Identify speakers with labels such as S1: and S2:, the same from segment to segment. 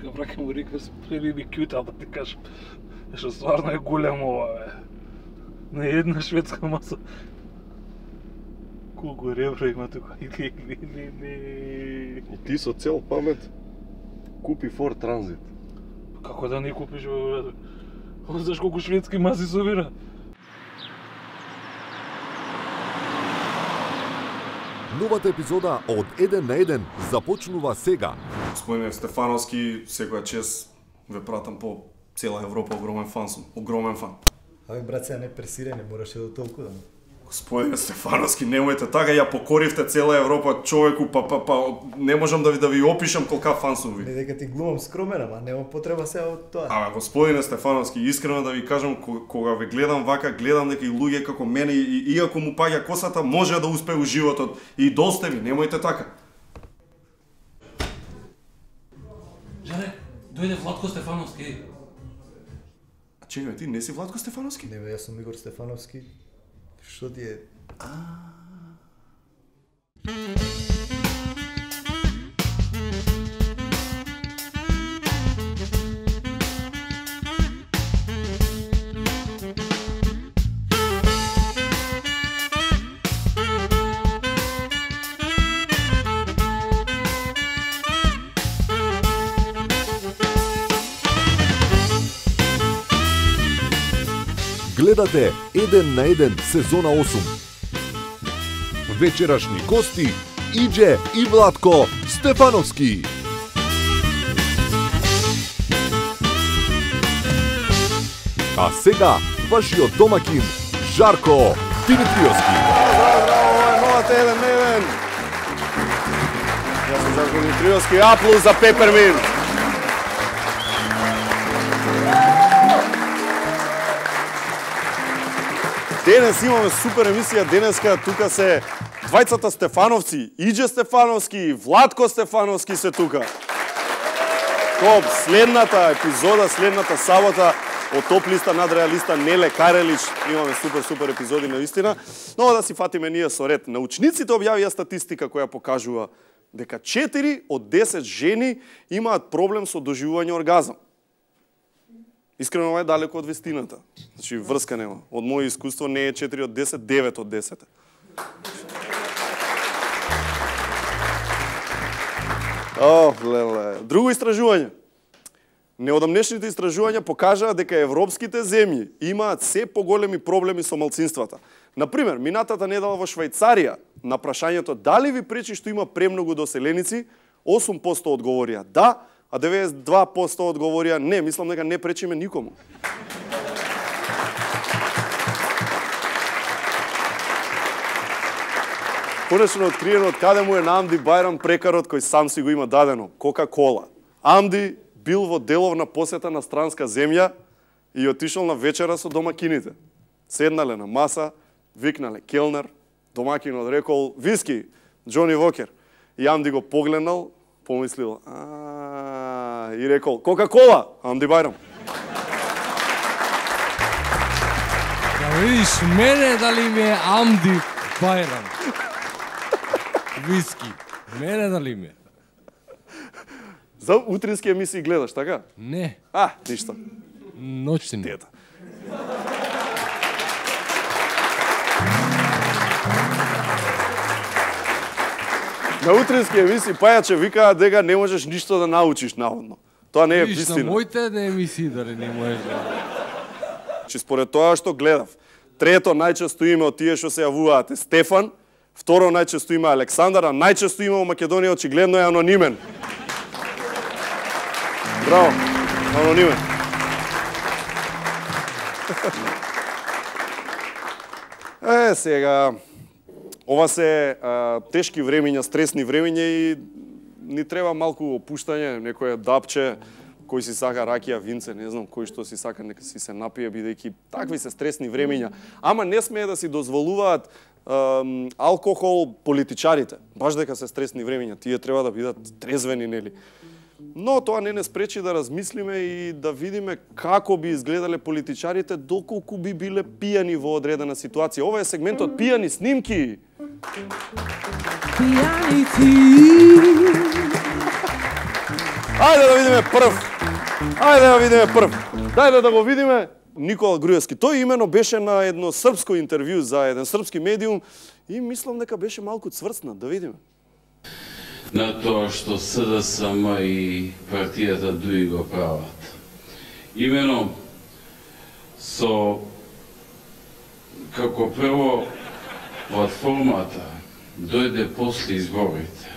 S1: Вика, браке му река, спрели ми кјута, да ти кажам. Што стварно е големо ова, бе. Не една шведска маса. Колку ребра има тука.
S2: И ти со цел памет купи Ford Transit.
S1: Како да не купиш, бе, бе? Знаеш колку шведски маси собира?
S3: Новата епизода од 1 на 1 започнува сега.
S4: Господине Стефановски, секоја чест ве пратам по цела Европа, огромен фан сум, огромен фан.
S5: Абе брат, сега не пресирај, не мораше до толку да.
S4: Господине Стефановски, немојте така, ја покоривте цела Европа, човеку, не можам да ви опишам колка фан сум ви.
S5: Не дека ти глумам скромен, ама нема потреба сега од тоа.
S4: Абе, господине Стефановски, искрено да ви кажам, кога ве гледам вака, гледам дека и луѓе како мене, и иако му паѓа косата, може да успее у животот. И досте ви, немојте така.
S1: Жаре, дојде Владко Стефановски.
S4: А чекај, ти не си Владко Стефановски?
S5: Не бе, јас сум Игор Стефановски. Што ти е?
S3: Гледате 1 на 1 сезона 8. Вечерашни гости Иđe и Владко Стефановски. А сега вашиот домакин Жарко Димитриевски.
S4: Браво, ова е новата 1 на 1. Јас сум Жарко Димитриевски, аплауз за Пеперминт. Денес имаме супер емисија, денеска тука се двајцата Стефановци, Иđe Стефановски и Владко Стефановски се тука. Топ, следната епизода, следната сабота од топ листа над реалиста Неле Карелич. Имаме супер епизоди наистина. Но да си фатиме ние со ред. Научниците објавија статистика која покажува дека 4 од 10 жени имаат проблем со доживување оргазам. Искрено ова е далеко од вистината. Значи врска нема. Од моје искуство не е 4 од 10, 9 од 10. Леле. Друго истражување. Неодамнешните истражувања покажаа дека европските земји имаат се поголеми проблеми со малцинствата. Например, минатата недела во Швајцарија, на прашањето дали ви пречи што има премногу доселеници, 8% одговорија да, а 92% одговорија не. Мислам дека не пречиме никому. Конечно откриено од каде му е на Амди Бајрам прекарот кој сам си го има дадено. Кока-кола. Амди бил во деловна посета на странска земја и отишол на вечера со домакините. Седнале на маса, викнале келнер, домакинот рекол виски, Джони Вокер. И Амди го погледнал, помислил, и рекол, Кока-кола, Амди Бајрам.
S6: Да видиш мене дали ми е Амди Бајрам. Виски. Мене дали ми е.
S4: За утрински емисии гледаш, така?
S6: Не.
S4: Ништо.
S6: Ноќни.
S4: Тета. На утрински емисии пајаче викаат дека не можеш ништо да научиш наводно. Тоа не е вистина.
S6: На моите емисии дали не можеш да.
S4: Че според тоа што гледав, трето најчесто име од тие што се јавуваат е Стефан, второ најчесто име Александар, а најчесто име во Македонија очигледно е анонимен. Браво, анонимен. Сега, ова се тешки времиња, стресни времиња и ни треба малку опуштање, некој дапче, кој си сака ракија, винце, не знам, кој што си сака, нека си се напие, бидејќи такви се стресни времиња. Ама не смее да си дозволуваат алкохол политичарите. Баш дека се стресни времиња, тие треба да бидат трезвени, нели? Но тоа не спречи да размислиме и да видиме како би изгледале политичарите доколку би биле пијани во одредена ситуација. Ова е сегментот пијани снимки. Пијаници. Ајде да видиме прв. Ајде да видиме прв. Дајде да го видиме Никола Груевски. Тој имено беше на едно српско интервју за еден српски медиум и мислам дека беше малку цврцнат. Да видиме.
S7: На тоа што СДСМ и партијата ДУИ го прават. Имено со како прво платформата дојде после изборите.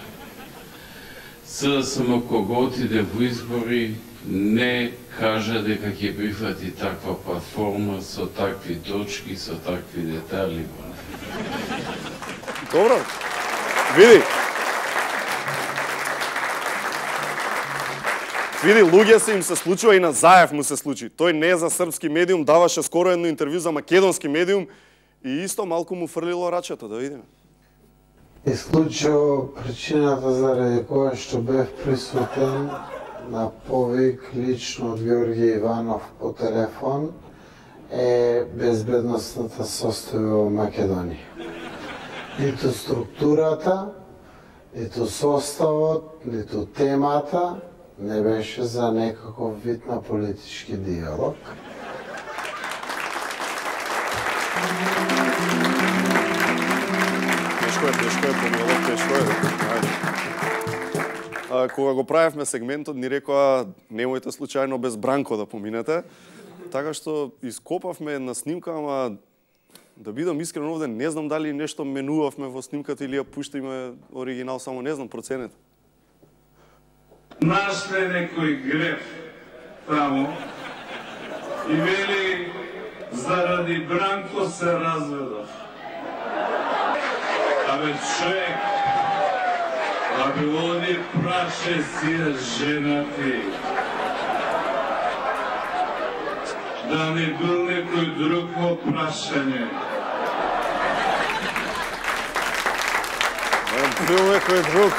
S7: СДСМ кога отиде во избори не кажа дека ќе прифати таква платформа со такви точки, со такви детали.
S4: Добро. Види. Види, луѓе се им се случува и на Заев му се случи. Тој не е за српски медиум, даваше скоро едно интервју за македонски медиум и исто малку му фрлило рачето, да видиме.
S8: Исклучио причината заради која што бев присутен на повик лично од Георги Иванов по телефон е безбедносната состојба во Македонија. Ниту структурата, ниту составот, ниту темата не беше за некаков вид на политички диалог.
S4: Тешко е, помило, тешко е. Кога го правевме сегментот, ни рекоа немојте случајно без Бранко да поминете. Така што ископавме една снимка, ама да бидам искрен овде, не знам дали нешто менувавме во снимката или ја пуштиме оригинал, само не знам, проценете.
S9: Наште некој греф тамо и вели заради Бранко се разведов. Абе човек, абе оди праше сија женати. Да не бил некој друг во прашање.
S4: Бил некој друг.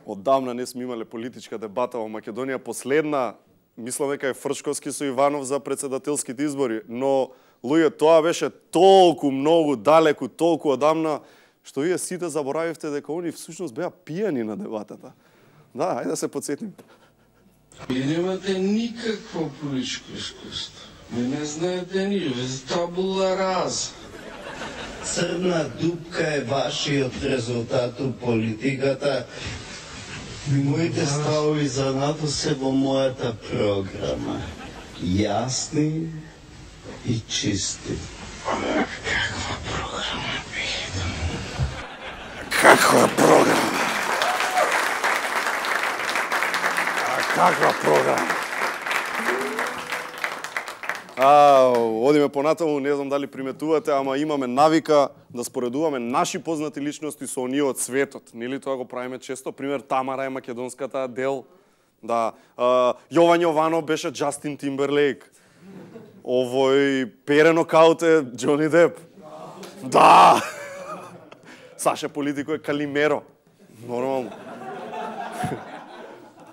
S4: Оддавна не сме имале политичка дебата во Македонија. Последна, мислам дека е Фрчковски со Иванов за председателските избори, но луѓе, тоа беше толку многу далеку, толку одамна, што вие сите заборавивте дека они всушност беа пијани на дебатата. Да, ајде да се подсетим.
S7: Вие немате никакво политичко искуство. Вие не знаете ни, табула раса.
S10: Црна дупка е вашиот резултат у политиката. Моите ставови за НАТО се во мојата програма. Јасни и чисти.
S7: Каква програма биде?
S4: Каква програма? Каква програма? Одиме понатаму, не знам дали приметувате, ама имаме навика да споредуваме наши познати личности со оние од светот. Нели тоа го правиме често? Пример, Тамара е македонската Адел. Да, Јован Јованов беше Джастин Тимберлейк. Овој Перено Каут е Џони Деп. Да! Саша Политико е Калимеро. Нормално.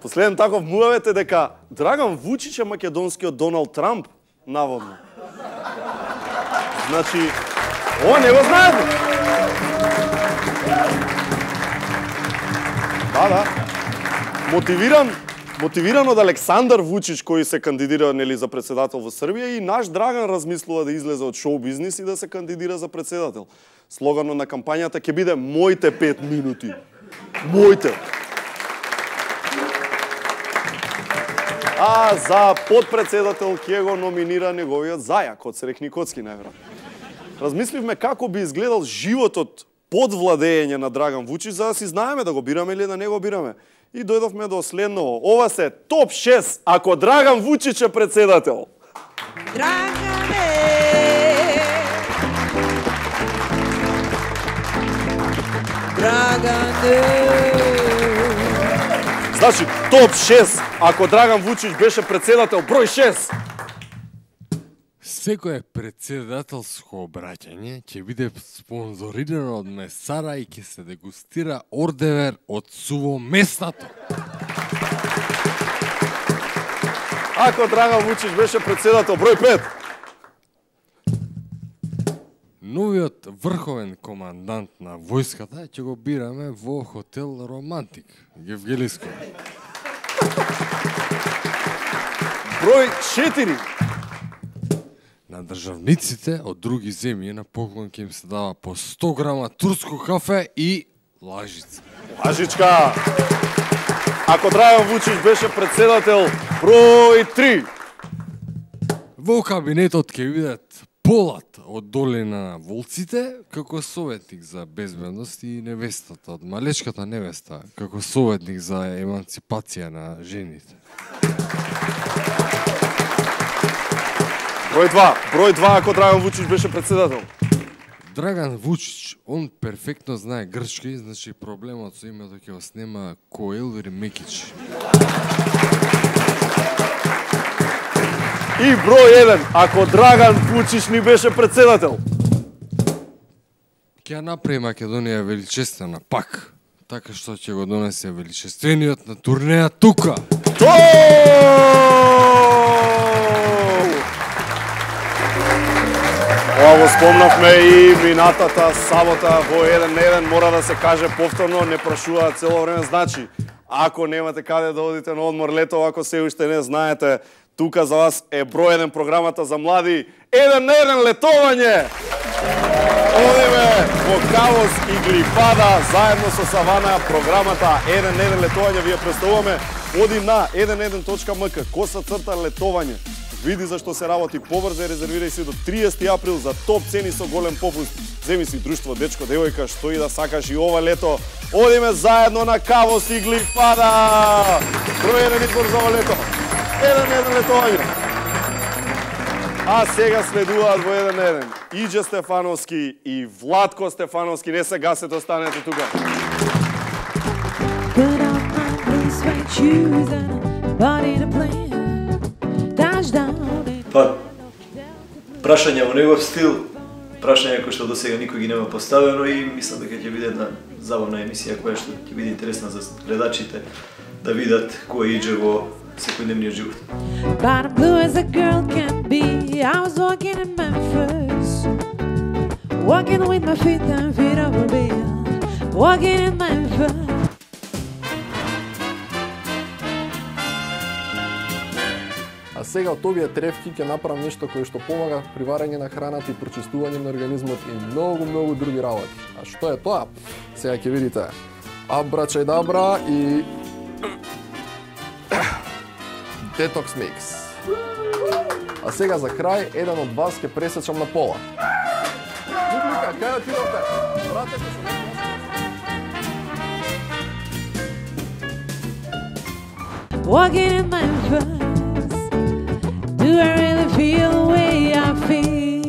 S4: Последен таков муавет е дека Драган Вучич е македонскиот Доналд Трамп, наводно. Значи, ова не го знаете. Да. Мотивиран од Александар Вучич, кој се кандидира нели за председател во Србија, и наш Драган размислува да излезе од шоу бизнис и да се кандидира за председател. Слоганот на кампањата ќе биде моите 5 минути. Моите. А за подпредседател ќе го номинира неговиот зајак од Срекни Коцки, најверојатно. Размисливме како би изгледал животот под владење на Драган Вучич, за да си знаеме да го бираме или да не го бираме. И дојдовме до следново. Ова се топ 6 ако Драган Вучич е председател. Значи, топ 6 ако Драган Вучич беше председател, број 6.
S6: Секое председателско обраќање ќе биде спонзорирано од месара и ќе се дегустира ордевер од суво меснато.
S4: Ако Драган Вучич беше председател, број 5.
S6: Новиот врховен командант на војската ќе го бираме во хотел Романтик, Гевгелиско.
S4: Број 4.
S6: На државниците од други земји на поклон ќе им се дава по 100 грама турско кафе и лажица.
S4: Лажичка! Ако Драган Вучич беше председател, број 3.
S6: Во кабинетот ќе видат Полат од долина на волците како советник за безбедност и невестата од малечката невеста како советник за еманципација на жените.
S4: Број 2 ако Драган Вучич беше председател.
S6: Драган Вучич, он перфектно знае грчки, значи проблемот со името ќе го снема Коел или Мекич.
S4: И број 1 ако Драган Вучич ни беше председател.
S6: Ќе направи Македонија величествена пак, така што ќе го донесе величествениот на турнеја тука.
S4: Ова го спомнавме и минатата сабота во 1-1, мора да се каже повторно, не прашуваат цело време. Значи, ако немате каде да одите на одмор лето, ако се уште не знаете, тука за вас е број 1 програмата за млади 1-1 летовање. Одиме во Кавос и Глифада, заедно со Савана, програмата 1-1 летовање ви ја представуваме. Оди на 11.mk, _летовање. Види зашто се работи побрзо, резервирај си до 30 април за топ цени со голем попуст. Земи си друштво, дечко, девојка, што и да сакаш и ова лето. Одиме заедно на Кавос и Глифада. Број 1 избор за ова лето. 1-1 летовање. А сега следуваат во 1-1 Иđе Стефановски и Владко Стефановски. Не се гасете, останете тука.
S5: Па, прашање во негов стил, прашање кој што до сега никој ги нема поставено и мислам дека ќе биде една забавна емисија која што ќе биде интересна за гледачите да видат кој иđe во секојдневниот живот.
S11: Bottom blue as a girl can be. I was walking in Memphis, walking with my feet 10 feet over bed, walking in Memphis.
S12: А сега од овие тревки ќе направам нешто кое што помага при варење на храната и прочистување на организмот и многу други работи. А што е тоа? Сега ќе видите. Абрачедабра и Detox Mix. А сега за крај, еден од вас ќе пресечам на пола. Публика, кај отидовте? Вратете се.
S11: Walking in Memphis, do I really feel the way I feel?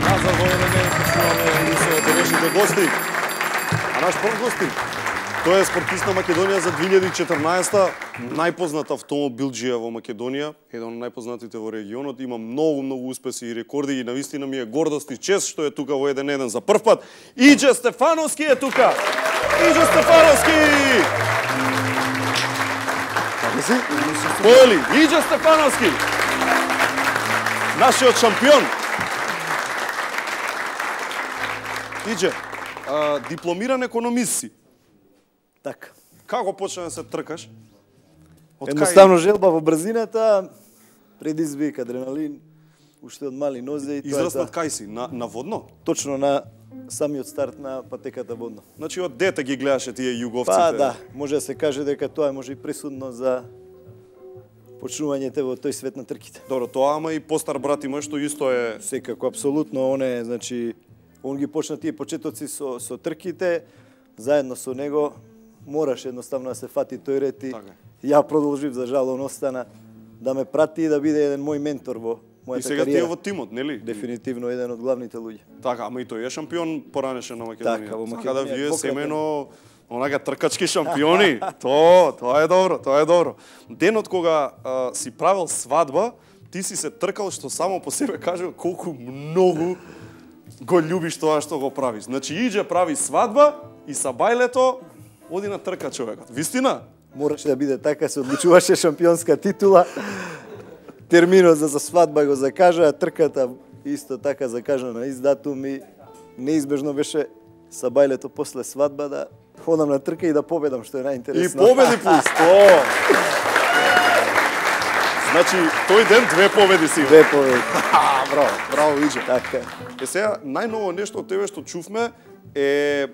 S4: Назад во 1-1 почнуваме емисија од денешните гости. А наш прв гостин, тој е спортист на Македонија за 2014, најпозната автомобилџија во Македонија, еден од најпознатите во регионот, има многу успеси и рекорди и навистина ми е гордост и чест што е тука во 1-1 за прв пат. Иđe Стефановски е тука. Иđe Стефановски. Како си? Поели, Иđe Стефановски. Нашиот шампион. Иđe, дипломиран економист си.
S5: Така.
S4: Како почна да се тркаш?
S5: Едноставно желба во брзината, предизвик, адреналин, уште од мали нозе и тоа е
S4: Израснат кај си? На водно?
S5: Точно на самиот старт на патеката водно.
S4: Значи од дете ги гледаше тие југовците?
S5: Па да, може да се каже дека тоа е може и пресудно за почнувањето во тој свет на трките.
S4: Добро, тоа ама и постар брат има што исто е...
S5: Секако, апсолутно, он е, значи, он ги почна тие почетоци со трките, заедно со него мораше едноставно да се фати тој ред и ја продолжив, за жал, он остана да ме прати и да биде еден мој ментор во мојата кариера.
S4: И сега ти е во тимот, нели?
S5: Дефинитивно еден од главните луѓе.
S4: Така, ама и тој е шампион поранеше на Македонија.
S5: Така, во
S4: Македонија.
S5: Македонија.
S4: Да вие семено онака тркачки шампиони. Тоа е добро, тоа е добро. Денот кога си правил свадба, ти си се тркал што само по себе каже колку многу го љубиш тоа што го правиш. Значи иđe прави свадба и са бајлето оди на трка човекот. Вистина?
S5: Мораше да биде така, се одличуваше шампионска титула. терминот за свадба го закажа, трката исто така закажа на ист датум и неизбежно беше сабајлето после свадба да ходам на трка и да победам, што е најинтересно.
S4: И победи плюс, Значи, тој ден 2 победи си.
S5: 2 победи.
S4: Браво, Иџе.
S5: Така.
S4: Сега, најново нешто од тебе што чувме е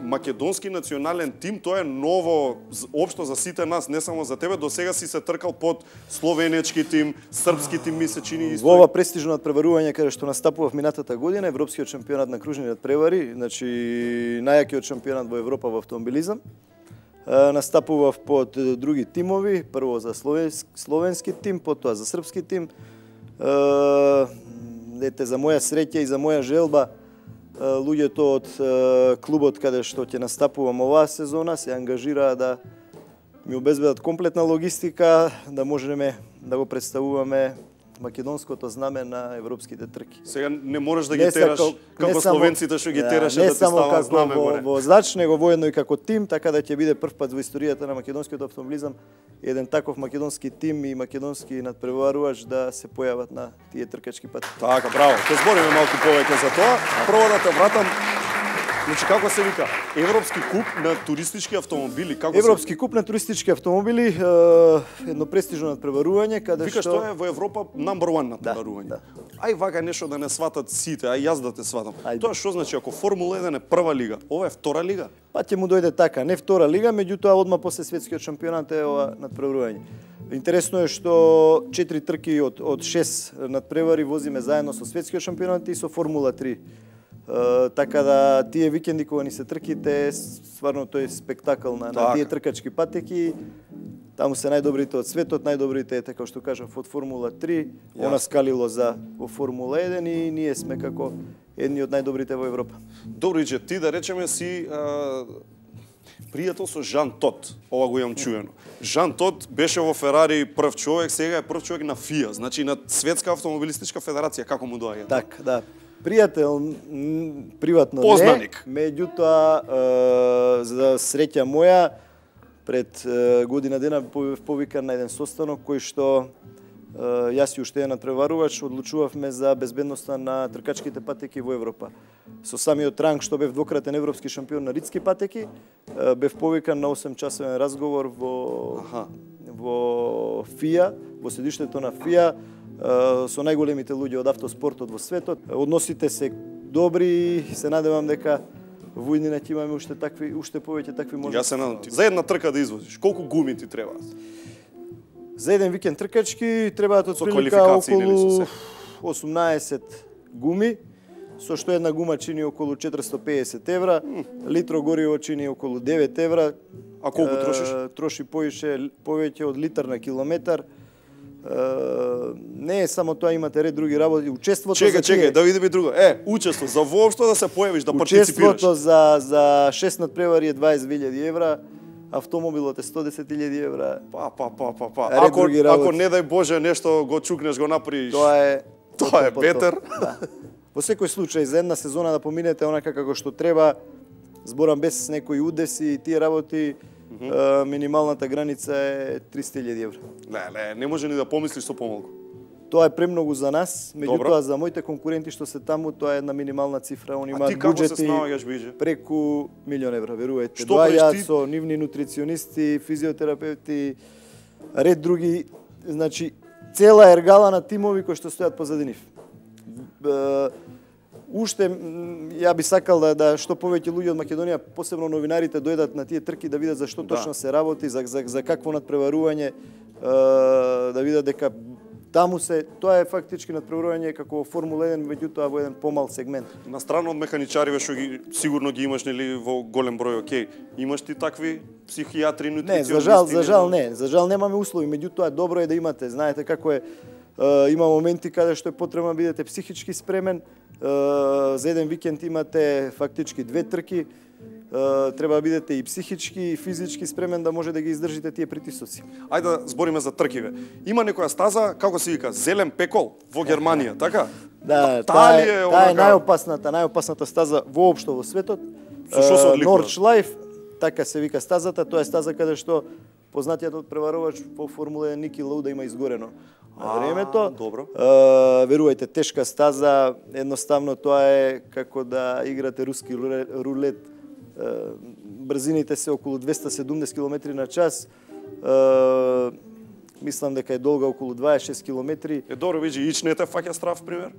S4: македонски национален тим. Тоа е ново општо за сите нас, не само за тебе. До сега си се тркал под словенечки тим, српски тим, ми се чини исто.
S5: Во ова престижно надпреварување каде што настапував минатата година, европскиот шампионат на кружни надпревари, значи најакиот шампионат во Европа во автомобилизам. Настапував под други тимови, прво за словенски тим, потоа за српски тим. Дете, за моја среќа и за моја желба, луѓето од клубот каде што ќе настапувам оваа сезона се ангажираа да ми обезбедат комплетна логистика, да можеме да го представуваме македонското знаме на европските трки.
S4: Сега не можеш да ги тераш како словенците што ги тераше да ти става знаме горе.
S5: Не само како возач, него воедно и како тим, така да ќе биде прв пат во историјата на македонскиот автомобилизам еден таков македонски тим и македонски надпреварувач да се појават на тие тркачки пати.
S4: Така, браво. Ќе збориме малку повеќе за тоа. Прво да те вратам. Значи, како се вика? Европски куп на туристички автомобили.
S5: Европски куп на туристички автомобили, едно престижно надпреварување каде
S4: Викаш,
S5: што
S4: тоа е во Европа number one надпреварување.
S5: Да.
S4: Ај вака нешто да не сватат сите, ај јас да те сватам. Тоа што значи ако Формула 1 е прва лига, ова е втора лига?
S5: Па ќе му дојде така, не втора лига, меѓутоа одма после светскиот шампионат е ова надпреварување. Интересно е што 4 трки од 6 надпревари возиме заедно со светскиот шампионат и со Формула 3. Така да тие викенди кога ни се трките, стварно тој спектакл на тие тркачки патеки. Таму се најдобрите од светот, најдобрите е така што кажав од Формула 3, она скалило за во Формула 1 и ние сме како едни од најдобрите во Европа.
S4: Добро, Иџе, ти да речеме си пријател со Жан Тот, ова го имам чуено. Жан Тот беше во Ферари прв човек, сега е прв човек на FIA, значи на Светска автомобилистичка федерација, како му доаѓа?
S5: Така, да. Пријател, приватно
S4: познаник.
S5: Не, меѓутоа, за среќа моја, пред година дена повикан на еден состанок кој што јас и уште еден надпреварувач одлучувавме за безбедноста на тркачките патеки во Европа. Со самиот ранг што бев двократен европски шампион на ридски патеки, бев повикан на 8-часовен разговор во FIA, во седиштето на FIA, со најголемите луѓе од автоспортот во светот. Односите се добри и се надевам дека во иднина ќе имаме уште повеќе такви можности.
S4: Јас се надам. За една трка да извозиш, колку гуми ти требаат?
S5: За еден викенд тркачки требаат отприлика околу 18 гуми, со што една гума чини околу 450 евра, литро гориво чини околу 9 евра.
S4: А колку трошиш?
S5: Троши повеќе од литар на километар. Не е само тоа, имате ред други работи. Учеството
S4: Чекај, да видиме друго. Учество за воопшто да се појавиш, да партиципираш.
S5: Учеството за 6 надпревари е 20.000 евра, автомобилот е 110.000 евра.
S4: Ако не дај Боже нешто го чукнеш, го направиш.
S5: Тоа е
S4: бетер.
S5: Да. Во секој случај за една сезона да поминете онака како што треба, зборам без некои удеси и тие работи, минималната граница е 300.000 евра.
S4: Не може ни да помислиш со помалку.
S5: Тоа е премногу за нас, меѓутоа за моите конкуренти што се таму, тоа е една минимална цифра. Они имаат буџети преку милион евра, верувајте. Доаѓаат со нивни нутриционисти, физиотерапевти, ред други, значи цела ергала на тимови кои што стојат позади нив. Уште ја би сакал да што повеќе луѓе од Македонија, посебно новинарите, дојдат на тие трки да видат за што точно се работи, за какво надпреварување, да видат дека таму тоа е фактички надпреварување како во Формула 1, меѓутоа во еден помал сегмент.
S4: На страна од механичариве што сигурно ги имаш нели во голем број, окей. Имаш ти такви психијатри, нутриционисти?
S5: Не, за жал немаме услови, меѓутоа добро е да имате. Знаете како е, има моменти каде што е потребно да бидете психички спремен. За еден викенд имате фактички 2 трки. Треба да бидете и психички и физички спремен да може да ги издржите тие притисоци.
S4: Ајде да збориме за тркиве. Има некоја стаза, како се вика, Зелен пекол во Германија, така?
S5: Да, таа е најопасната стаза воопшто во светот.
S4: Со што се одликува?
S5: Nordschleife, така се вика стазата, тоа е стаза каде што познатиот надпреварувач во Формула 1 Ники Лауда има изгорено на времето.
S4: Добро.
S5: Верувајте, тешка стаза, едноставно тоа е како да играте руски рулет. Брзините се околу 270 км на час. Мислам дека е долга околу 26 км.
S4: Добро, види, ич не те фаќа страв, пример?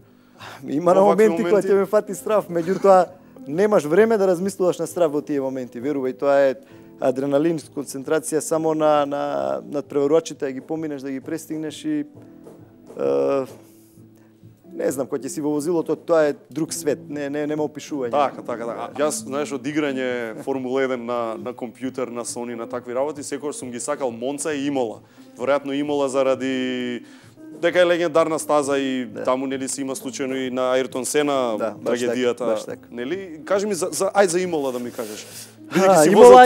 S5: Има на моменти кога ќе ме фати страв, меѓутоа немаш време да размислуваш на страв во тие моменти. Верувај, тоа е адреналин, концентрација само на надпреварувачите, да ги поминеш, да ги престигнеш и не знам, кога ќе си во возилото, тоа е друг свет, нема опишување.
S4: Така. Јас, знаеш, од играње Формула 1 на компјутер, на Sony, на такви работи, секогаш сум ги сакал Монца и Имола. Веројатно Имола заради дека е легендарна стаза и таму нели си има случајно и на Ајртон Сена трагедијата,
S5: баш така.
S4: нели? Кажи ми за Имола да ми кажеш.
S5: Имола,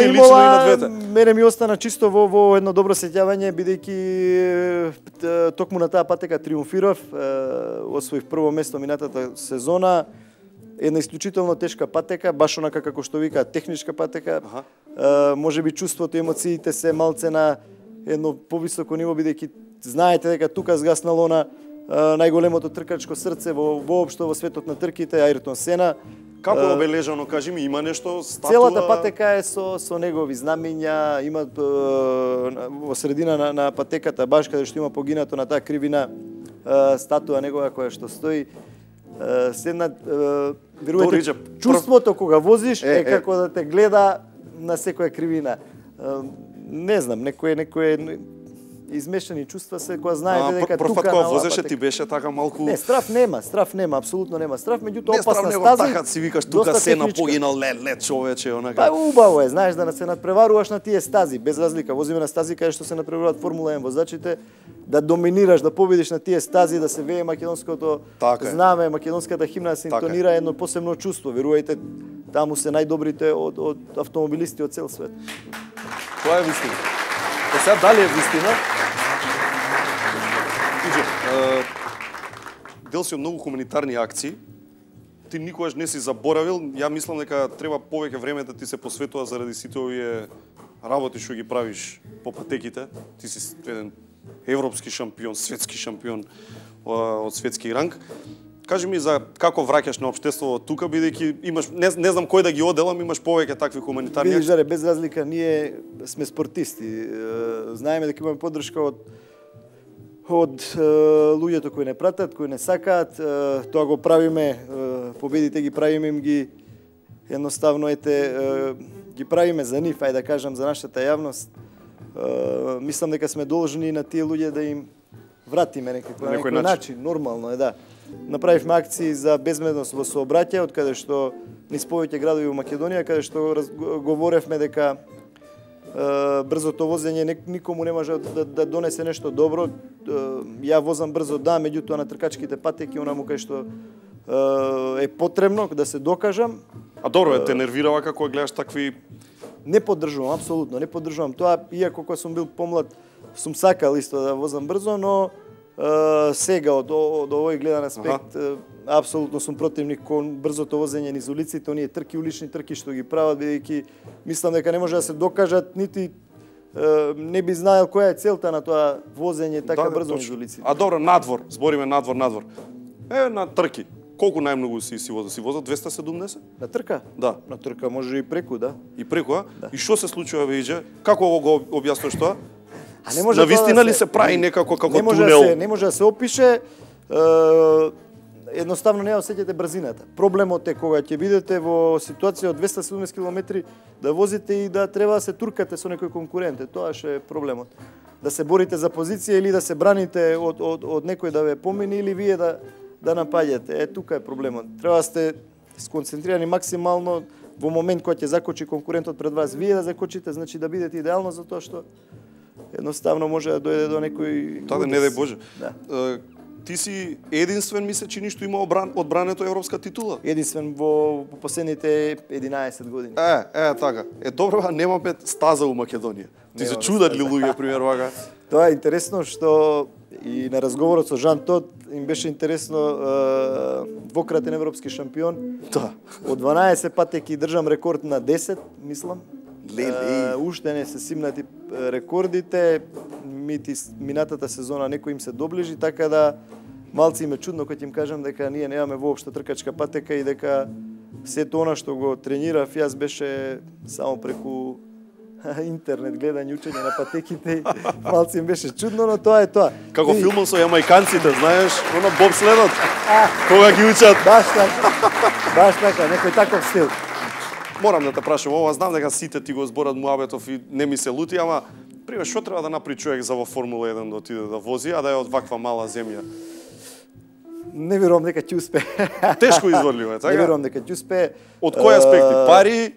S5: мене ми остана чисто во едно добро сеќавање, бидејќи токму на таа патека триумфирав, освоив прво место минатата сезона, една исклучително тешка патека, баш онака како што викаат техничка патека. Можеби чувството, емоциите се малце на едно повисоко ниво, бидејќи знаете дека тука згаснало на најголемото тркачко срце воопшто во светот на трките, Ајртон Сена.
S4: Како е обележано, кажи ми, има нешто статуа?
S5: Целата патека е со негови знамиња, има во средина на патеката, баш каде што има погинато на таа кривина статуа негова која што стои. Верувајте, чувството кога возиш е како да те гледа на секоја кривина. Не знам, некој измешани чувства се кога знаете дека тука
S4: кога возеше ти беше така малку.
S5: Не, страв нема, апсолутно нема страв, меѓутоа опасна
S4: стаза. Не
S5: стаза.
S4: така си викаш тука Сена погинал лед човече, онака.
S5: Па убаво е, знаеш да се надпреваруваш на тие стази, без разлика, возиме на стази каде што се надпреваруваат Формула 1 возачите, да доминираш, да победиш на тие стази, да се вее македонското знаме, македонската химна да се интонира, едно посебно чувство. Верувајте, таму се најдобрите од автомобилисти од цел свет.
S4: Тоа е вистина. Сега дали е вистина? Дел си од многу хуманитарни акции. Ти никогаш не си заборавил. Ја мислам дека треба повеќе време да ти се посветува заради сите овие работи што ги правиш по патеките. Ти си еден европски шампион, светски шампион од светски ранг. Кажи ми за како враќаш на општеството тука, бидејќи имаш, не знам кој да ги оделам, имаш повеќе такви хуманитарни акции.
S5: Видиш, Жаре, без разлика, ние сме спортисти. Знаеме дека имаме поддршка од луѓето кои не пратат, кои не сакаат. Тоа го правиме, победите ги правиме, им ги едноставно ги правиме за нив, ајде да кажам, за нашата јавност. Мислам дека сме должни на тие луѓе да им вратиме на некој начин, нормално е, да. Направивме акции за безбедност во сообраќај, од каде што низ повеќе градови во Македонија, каде што говоревме дека брзото возење никому не може да донесе нешто добро. Ја возам брзо, да, меѓутоа на тркачките патеки, онаму кај што е потребно да се докажам.
S4: А добро, те нервирава како гледаш такви...
S5: Не поддржувам, апсолутно, не поддржувам тоа, иако кога сум бил помлад, сум сакал исто да возам брзо, но сега од овој гледан аспект апсолутно сум противник кон брзото возење низ улиците, оние трки, улични трки што ги прават, бидејќи мислам дека не може да се докажат, нити не би знаел која е целта на тоа возење така брзо низ улиците.
S4: А добро, надвор, збориме надвор. На трки. Колку најмногу си возил? Си возил 270?
S5: На трка?
S4: Да.
S5: На трка може и преку, да.
S4: И преку, а? Да. И што се случува, Вејџе? Како го објаснуваш тоа?
S5: На
S4: вистина ли се прави некако како тунел?
S5: Не може да се опише, едноставно не осеќате брзината. Проблемот е кога ќе бидете во ситуација од 270 км да возите и да треба да се туркате со некој конкурент. Тоа е проблемот. Да се борите за позиција или да се браните од некој да ве помине или вие да напаѓате. Тука е проблемот. Треба да сте сконцентрирани максимално во момент кога ќе закочи конкурентот пред вас, вие да закочите, значи да бидете идеално за тоа што едноставно може да дојде до некој...
S4: Тоа не дај Боже.
S5: Да.
S4: Ти си единствен, ми се чини, што има одбрането европска титула.
S5: Единствен во последните 11 години.
S4: Така. Добро, немаме стаза у Македонија. Ти се чудат ли луѓе, пример, вага?
S5: Тоа е интересно што и на разговорот со Жан Тот им беше интересно двократен европски шампион.
S4: Да.
S5: Од 12 патеки држам рекорд на 10, мислам.
S4: Леле.
S5: Уште не се симнати рекордите. минатата сезона некој им се доближи, така да малци им е чудно кога им кажам дека ние немаме воопшто тркачка патека и дека сето она што го тренирав јас беше само преку интернет гледање, учење на патеките. Малци им беше чудно, но тоа е тоа.
S4: Како филмот со јамајканците, знаеш, оно бобследот, кога ги учат.
S5: Баш така, некој таков стил.
S4: Морам да те прашам, ова знам дека сите ти го зборат муабетов и не ми се лути, ама пример што треба да направи човек за во Формула 1 да отиде да вози, а да е од ваква мала земја?
S5: Не верувам дека ќе успее.
S4: Тешко изворливо е, така?
S5: Не верувам дека ќе успее.
S4: Од кои аспекти? Пари?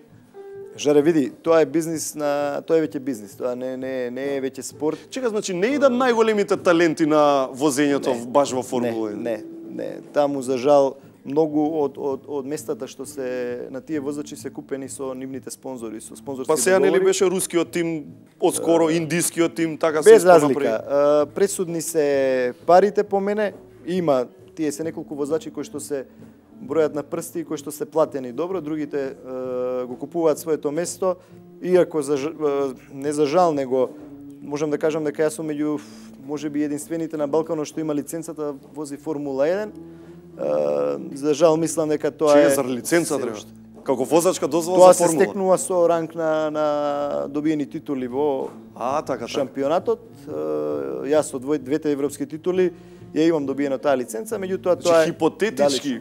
S5: Жаре, види, тоа е бизнис тоа е веќе бизнис, тоа не е веќе спорт.
S4: Чека, значи не идат најголемите таленти на возењето баш во Формула 1?
S5: Не, таму за жал многу од местата што се на тие возачи се купени со нивните спонзори, со спонзорски договори.
S4: Па сега нели беше рускиот тим, одскоро индискиот тим, така
S5: се без разлика. Пресудни се парите по мене, има тие се неколку возачи кои што се бројат на прсти и кои што се платени добро, другите го купуваат своето место, иако не за жал, него можам да кажам дека јас сум меѓу можеби единствените на Балканот што има лиценцата да вози Формула 1. За жал мислам дека тоа е...
S4: за лиценца треба? Како возачка дозвола за Формула?
S5: Тоа се стекнува со ранг на добиени титули во шампионатот. Јас со двете европски титули ја имам добиена таа лиценца, меѓутоа тоа е...
S4: Хипотетички,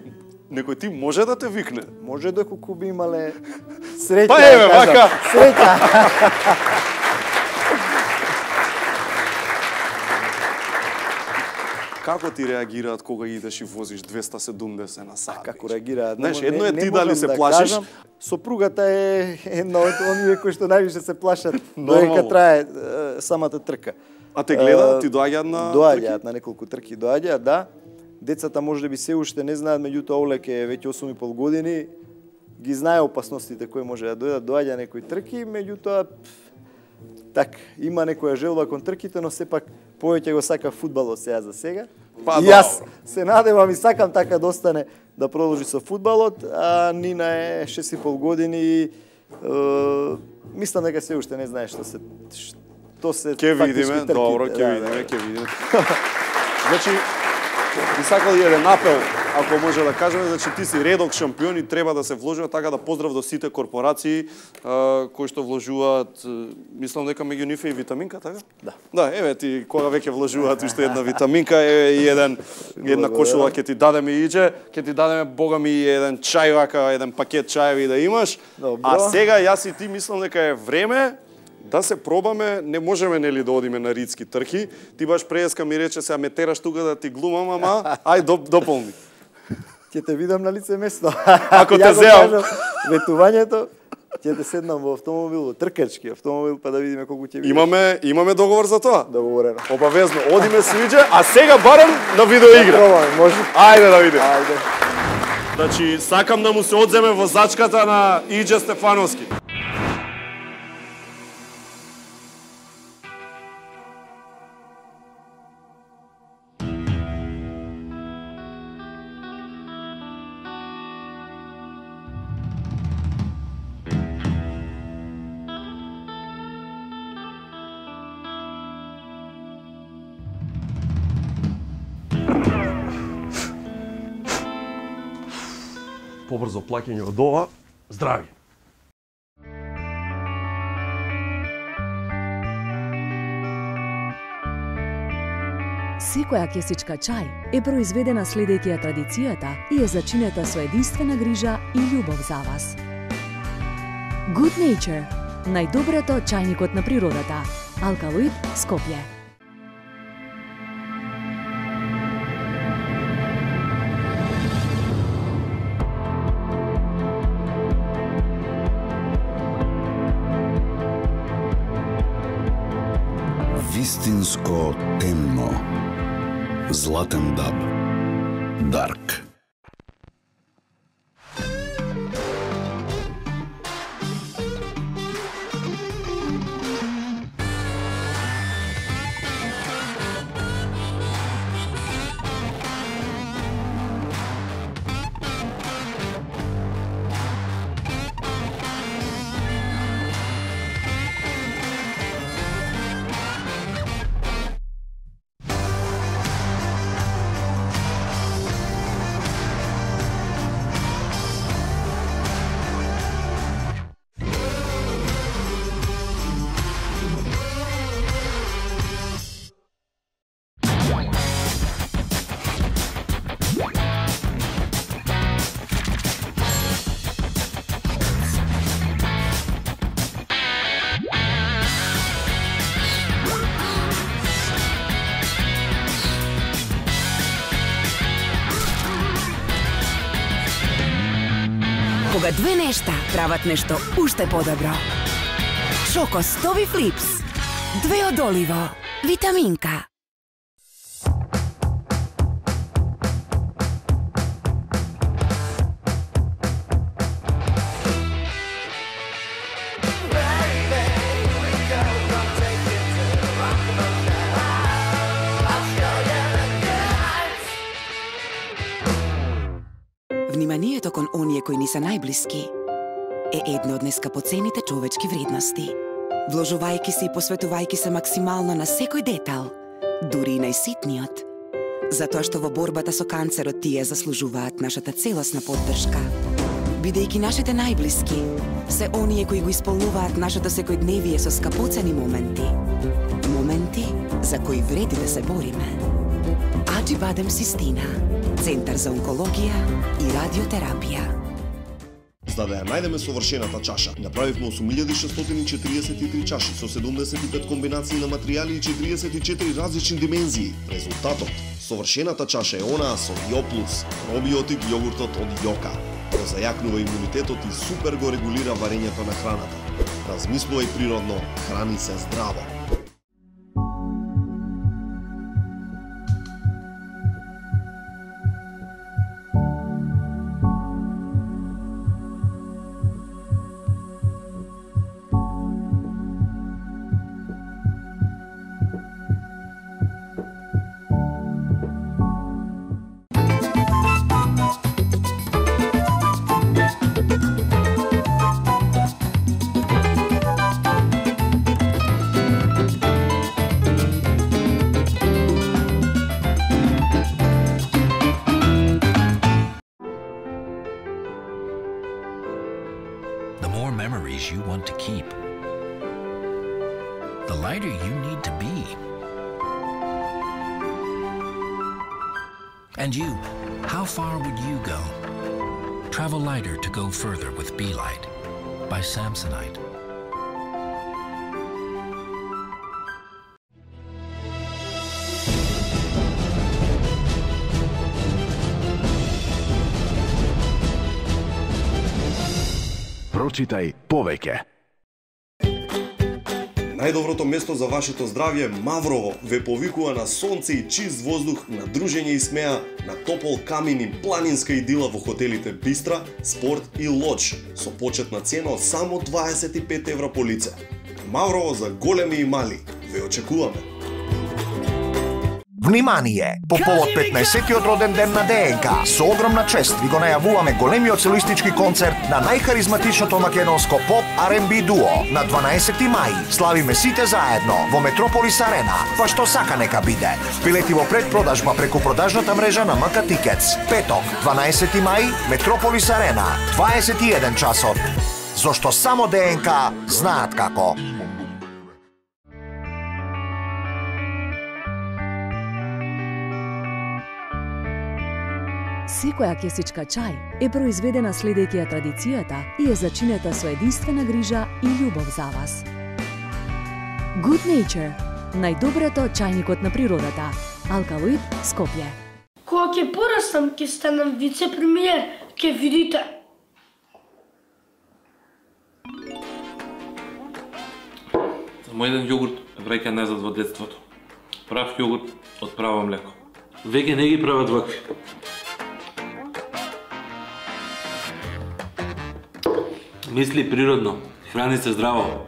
S4: некој тим може да те викне?
S5: Може доколку би имале среќа.
S4: Па еве, вака!
S5: Среќа!
S4: Како ти реагираат кога идеш и возиш 270 на сат?
S5: Како реагираат?
S4: Знаеш, едно е ти дали се плашиш.
S5: Сопругата е една од оние кои што највише се плашат додека трае самата трка.
S4: А те гледаат, ти доаѓаат на трки?
S5: Доаѓаат на неколку трки, доаѓаат, да. Децата можеби се уште не знаат, меѓутоа Олег е веќе 8,5 години, ги знае опасностите кои може да дојдат, доаѓа некои трки, меѓутоа има некоја желба кон трките, но сепак повеќе го сака фудбалот за сега.
S4: Па,
S5: и јас се надевам и сакам така да остане да продолжи со фудбалот, а Нина е 6,5 години и мислам дека се уште не знае што се
S4: Ке видиме, добро, ке видиме. Значи, би сакал и еден апел, ако може да кажеме, значи ти си редок шампион и треба да се вложува, така да поздрав до сите корпорации кои што вложуваат, мислам дека меѓу нив е и витаминка, така?
S5: Да.
S4: Да, еве ти кога веќе вложуваат уште една витаминка, еве и една кошула ќе ти дадеме иџе, ќе ти дадеме богами и еден чај вака, еден пакет чаеви да имаш.
S5: Добро.
S4: А сега јас и ти мислам дека е време да се пробаме, не можеме нели да одиме на ридски трки. Ти баш преска ми рече сега ме тераш тука да ти глумам, ама ај дополни.
S5: Ќе те видам на лице место.
S4: Ако те земам.
S5: Ветувањето, ќе те седнам во автомобил, во тркачки автомобил, па да видиме колку ќе
S4: видиш. Имаме договор за тоа?
S5: Договорено.
S4: Обавезно. Одиме свиđе, а сега барам на видеоигра.
S5: Пробаме, може.
S4: Ајде да видиме.
S5: Ајде.
S4: Значи, сакам да му се одземе возачката на Иđe Стефановски.
S2: Побрзо плаќање од ова, здрави!
S13: Секоја кесичка чај е произведена следејќи ја традицијата и е зачинета со единствена грижа и љубов за вас. Good Nature, најдоброто чајникот на природата. Алкалоид, Скопје.
S14: Вистинско темно. Златен даб. Дарк.
S15: Кога две нешта прават нешто уште подобро. Шоко Стови Флипс. Две од оливо. Витаминка. Вниманието кон оние кои ни се најблиски е едно од нескапоцените човечки вредности. Вложувајќи се и посветувајќи се максимално на секој детал, дури и најситниот, затоа што во борбата со канцерот тие заслужуваат нашата целосна поддршка. Бидејќи нашите најблиски се оние кои го исполнуваат нашето секојдневие со скапоцени моменти. Моменти за кои вреди да се бориме. Аџибадем Систина, Центар за онкологија и радиотерапија.
S4: За да ја најдеме совршената чаша, направивме 8643 чаши со 75 комбинации на материјали и 44 различни димензии. Резултатот, совршената чаша е онаа со Јо Плюс, пробиотик јогуртот од Јока. Го зајакнува имунитетот и супер го регулира варењето на храната. Размислувај природно, храни се здраво.
S16: You want to keep, the lighter you need to be. And you, how far would you go? Travel lighter to go further with Be-Light by Samsonite.
S14: Прочитај повеќе.
S4: Најдоброто место за вашето здравје, Маврово, ве повикува на сонце и чист воздух, на дружење и смеа, на топол камин и планинска идила во хотелите Бистра, Спорт и Лодж, со почетна цена од само 25 евра по лице. Маврово за големи и мали. Ве очекуваме.
S17: Внимание! По повод 15-тиот роден ден на ДНК, со огромна чест ви го најавуваме големиот солистички концерт на најхаризматичното македонско поп R&B дуо. На 12 мај славиме сите заедно во Метрополис Арена. Па што сака нека биде. Билети во предпродажба преку продажната мрежа на МК Тикетс. Петок, 12 мај, Метрополис Арена, 21 часот. Зошто само ДНК знаат како.
S13: Секоја кесичка чај е произведена следејќи ја традицијата и е зачинета со единствена грижа и љубов за вас. Good Nature, најдоброто чајникот на природата. Алкалоид, Скопје.
S18: Кога ќе порастам, ќе станам вице-премиер, ќе видите.
S1: Само еден јогурт враќа назад во детството. Прав јогурт од право млеко. Веќе не ги прават вакви. Мисли природно, храни се здраво.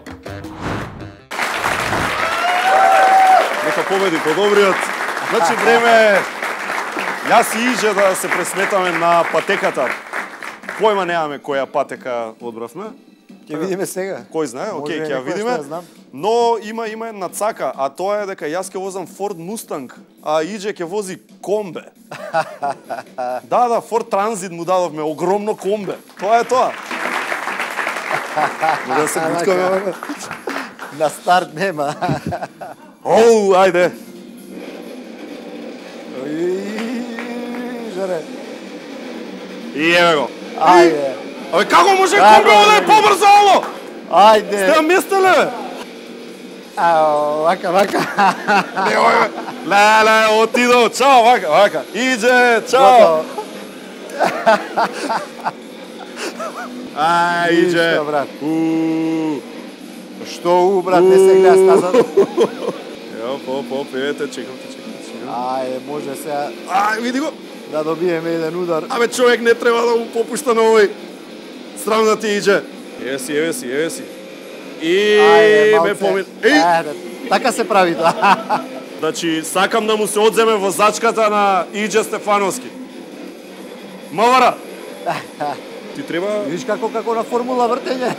S4: Нека победи подобриот. Значи време јас и Иже да се пресметаме на патеката. Појма немаме која патека одбравме.
S5: Ќе видиме сега.
S4: Кој знае, окей, ќе ја видиме. Но има една цака, а тоа е дека јас ќе возам Ford Mustang, а Иже ќе вози комбе. Да, Ford Transit му дадовме, огромно комбе. Тоа е тоа. Да се буткаме.
S5: На старт нема.
S4: Оу, ајде.
S5: Жаре.
S4: И еве го.
S5: Ајде.
S4: Абе, како може комбе да е побрзо ово?
S5: Ајде.
S4: Сте местеле?
S5: Ау, вака.
S4: Леле, отидо. Чао, вака. Иде, чао. Иđе.
S5: Ништо, брат. Што брат, не се гледа стаза.
S4: Ево, евете, чекам.
S5: Ајде, може сега.
S4: Види го.
S5: Да добиеме еден удар.
S4: Абе, човек не треба да му попушта на овој. Срам да ти иđe. Еве си. И ме помин.
S5: Така се прави тоа.
S4: Значи, сакам да му се одземе возачката на Иđe Стефановски. Мавара! Ти треба...
S5: Виж како на формула вртење.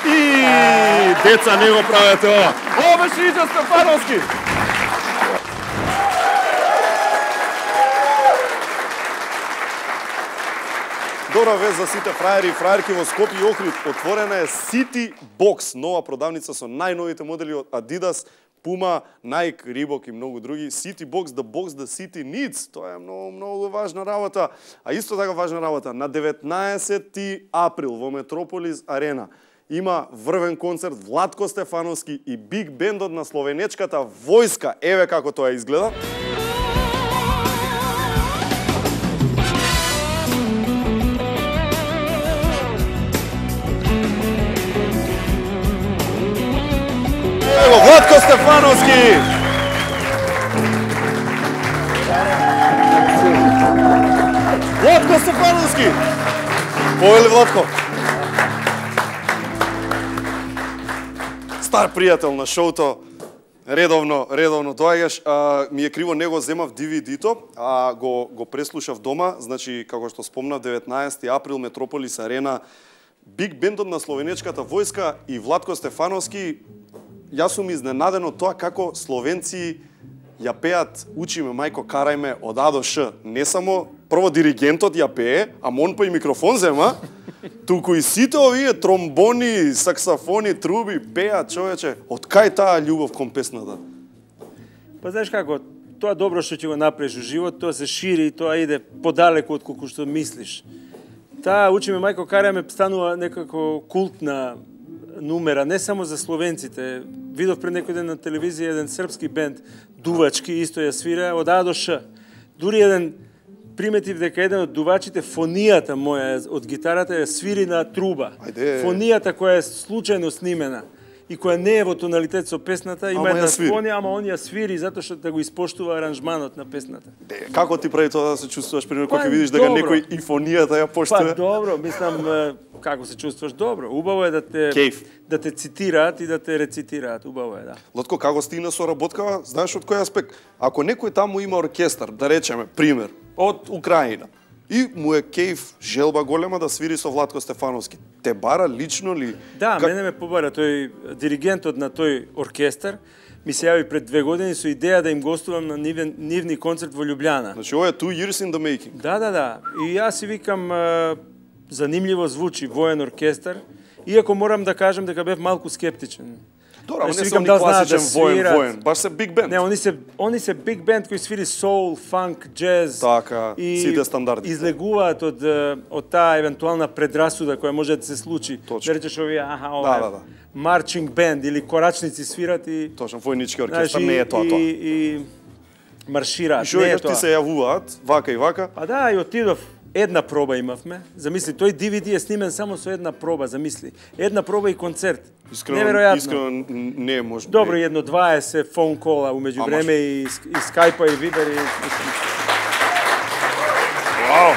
S4: И деца не го правете ова. Ова беше Иđe Стефановски. Добра вест за сите фраери и фраерки во Скопје и Охрид. Отворена е City Box, нова продавница со најновите модели од Adidas, Puma, Nike, Reebok и многу други. City Box, the box the city needs. Тоа е многу важна работа. А исто така важна работа, на 19 април во Метрополис Арена има врвен концерт Владко Стефановски и биг бендот на словенечката војска. Еве како тоа изгледа. Ево, Владко Стефановски! Владко Стефановски! Повели Владко? Стар пријател на шоуто, редовно доаѓаш. Ми е криво, не го земав DVD-то, а го преслушав дома. Значи, како што спомнав, 19 април, Метрополис Арена, биг бендот на словенечката војска и Владко Стефановски. Јас сум изненаден од тоа како словенци ја пеат "Учи ме мајко, карај ме" од А до Ш. Не само прво диригентот ја пее, а он па и микрофон зема, туку и сите овие тромбони, саксофони, труби пеат, човече. Од кај таа љубов кон песната?
S19: Па знаеш како, тоа добро што ќе го направиш во живот, тоа се шири и тоа иде подалеку од колку што мислиш. Таа "Учи ме мајко, карај ме" станува некако култна нумера, не само за словенците. Видов пред некој ден на телевизија еден српски бенд, дувачки, исто ја свира од А до Ш. Дури еден приметив дека еден од дувачите, фонијата моја од гитарата ја свири на труба. Фонијата која е случајно снимена и која не е во тоналитет со песната, има една фонија, ама он ја свири затоа што да го испоштува аранжманот на песната.
S4: Како ти прави тоа да се чувствуваш пример кога видиш дека некој и фонијата ја поштува?
S19: Па добро, мислам како се чувствуваш добро. Убаво е да те цитираат и да те рецитираат. Убаво е, да.
S4: Лотко, како стигна соработкава? Знаеш од кој аспект? Ако некој таму има оркестар, да речеме, пример, од Украина, и му е кејф, желба голема да свири со Владко Стефановски, те бара лично ли?
S19: Да, мене ме побара. Тој диригентот на тој оркестар ми се јави пред 2 години со идеја да им гостувам на нивни концерт во Љубљана.
S4: Значи, ова е 2 years in the making.
S19: Да. И јас си викам, занимљиво звучи, воен оркестар, иако морам да кажам дека бев малку скептичен.
S4: Добро, не се ни класичен воен, баш се биг бенд.
S19: Не, они се биг бенд кои свири соул, фанк, джез.
S4: Така, сите стандарди.
S19: Излегуваат од таа евентуална предрасуда која може да се случи. Да речеш овие, марчинг бенд или корачници свират и...
S4: Точно, војнички оркестар, не е тоа.
S19: И маршираат,
S4: не е тоа. И шо ти се јавуваат, вака и вака?
S19: Па да, и отидов. Една проба имавме. Замисли, тој DVD е снимен само со една проба, замисли. Една проба и концерт.
S4: Искрено не е можно.
S19: Добро, едно 20 фон кола умеѓу време и скајпа и вибер и...
S4: Вау!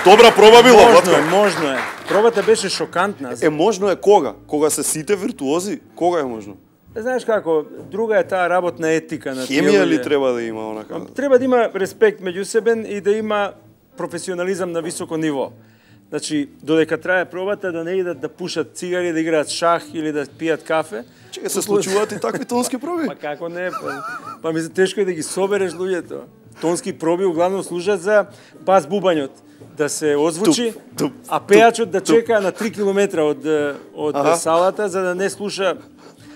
S4: Добра проба било, Владко.
S19: Можно е. Пробата беше шокантна.
S4: Можно е кога? Кога се сите виртуози? Кога е можно?
S19: Знаеш како, друга е таа работна етика на тие.
S4: Хемија ли треба да има онака?
S19: Треба да има респект меѓусебен и да има професионализам на високо ниво. Значи, додека трае пробата, да не идат да пушат цигари, да играат шах или да пијат кафе.
S4: Чека, се случуваат и такви тонски проби?
S19: Па како не? Па мислам, тешко е да ги собереш луѓето. Тонски проби углавно служат за бас бубањот да се озвучи, а пејачот да чека на 3 километра од салата, за да не слуша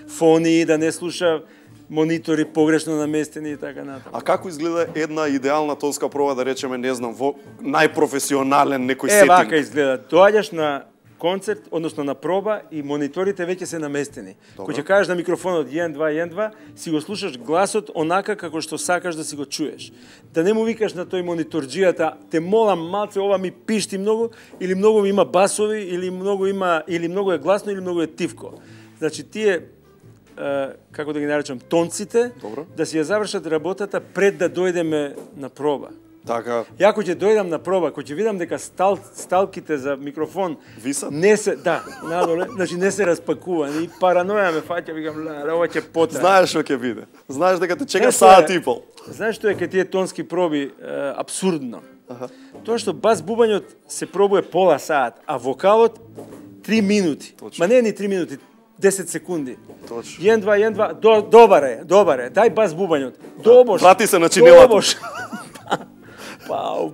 S19: фони, да не слуша монитори погрешно наместени и така натаму.
S4: А како изгледа една идеална тонска проба, да речеме, не знам, во најпрофесионален некој сетинг?
S19: Вака изгледа. Доаѓаш на концерт, односно на проба и мониторите веќе се наместени.
S4: Добро.
S19: Кој ќе кажеш на микрофонот 1, 2, 1, 2, си го слушаш гласот онака како што сакаш да си го чуеш. Да не му викаш на тој мониторџијата, те молам малце, ова ми пишти многу, или многу има басови, или многу е гласно, или многу е тивко. Значи тие како да ги наречам, тонците,
S4: Добро.
S19: да си ја завршат работата пред да дојдеме на проба.
S4: Така.
S19: Ја кој ќе дојдам на проба, кој ќе видам дека сталките за микрофон
S4: висат,
S19: не се, да, надоле, значи не се распакувани и параноја ме фаќа, викам, ова ќе потрае.
S4: Знаеш што ќе биде. Знаеш дека те чека
S19: Знаеш што
S4: саат
S19: е?
S4: и пол.
S19: Знаеш што е кај тие тонски проби апсурдно? Тоа што бас бубањот се пробуе пола саат, а вокалот 3 минути. Ма не е ни 3 минути, 10 секунди.
S4: Точно.
S19: 1, 2, 1, 2, добар е, дај бас бубањот. Добош.
S4: Врати се на чинелата.
S19: Добош. Пау.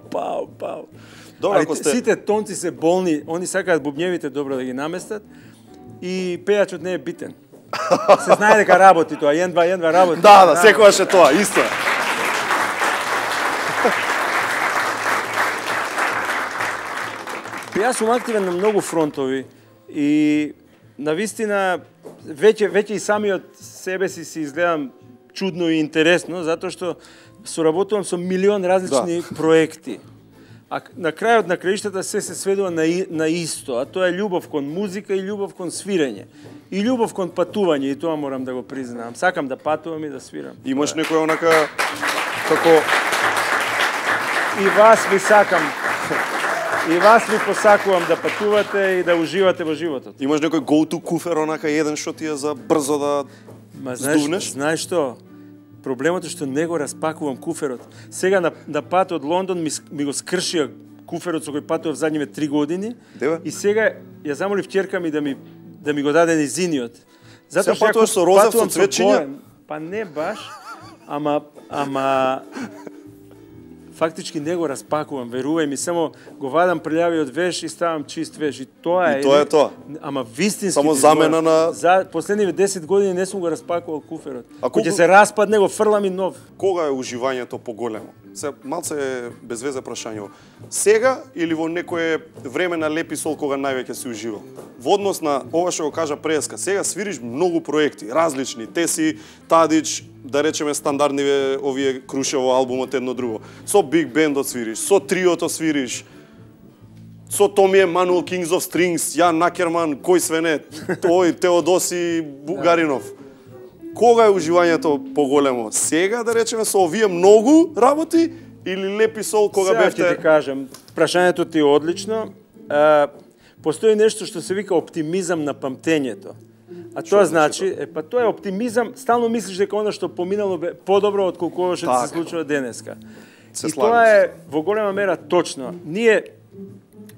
S4: Добро,
S19: Али
S4: ако сте...
S19: сите тонци се болни, они сакаат бубњевите добро да ги наместат и пејачот не е битен. Се знае дека работи тоа, 1, 2, 1, 2 работи.
S4: Да, секогаш е тоа, исто е.
S19: Јас сум активен на многу фронтови и навистина веќе и самиот себе си изгледам чудно и интересно, затоа што соработувам со милион различни проекти. А на крајот на краиштата се сведува на исто, а тоа е љубов кон музика и љубов кон свирење. И љубов кон патување, и тоа морам да го признаам. Сакам да патувам и да свирам.
S4: Имаш некој онака како
S19: и вас ви сакам. И вас ви посакувам да патувате и да уживате во животот.
S4: Имаш некој go-to куфер онака еден што ти е за брзо да здувнеш?
S19: Знаеш што? Проблемот е што не го распакувам куферот. Сега на пат од Лондон ми го скршија куферот со кој патував задниве 3 години.
S4: Дева?
S19: И сега ја замолив ќерка ми да ми го даде низиниот.
S4: Сега патуваш со розев со цветчиња?
S19: Па не баш, ама фактички не го распакувам, верувај ми, само го вадам прљавиот веш и ставам чист веш. И тоа е.
S4: И тоа е тоа.
S19: Ама вистински.
S4: Само замена на...
S19: За последниве 10 години не сум го распакувал куферот. Кој ќе се распадне, го фрлам и нов.
S4: Кога е уживањето поголемо? Се малце е без везе прашање. Сега или во некое време на Лепи сол кога највеќе си уживал? Во однос на ова што го кажа преска, сега свириш многу проекти, различни. Теси, Тадич, да речеме стандардниве овие Крушево албумот едно друго. Со Биг Бендот свириш, со Триото свириш, со Томије Мануел Kings of Strings, Јан Накерман, кој све не, тој Теодоси Бугаринов. Кога е уживањето поголемо? Сега, да речеме, со овие многу работи или Лепи сол кога
S19: сега
S4: бевте...
S19: Сега ќе ти кажам, прашањето ти е одлично. Постои нешто што се вика оптимизам на памтењето. А тоа значи, тоа е оптимизам, стално мислиш дека оно што поминало бе подобро од колку ова што се случува денеска. И тоа е во голема мера точно. Ние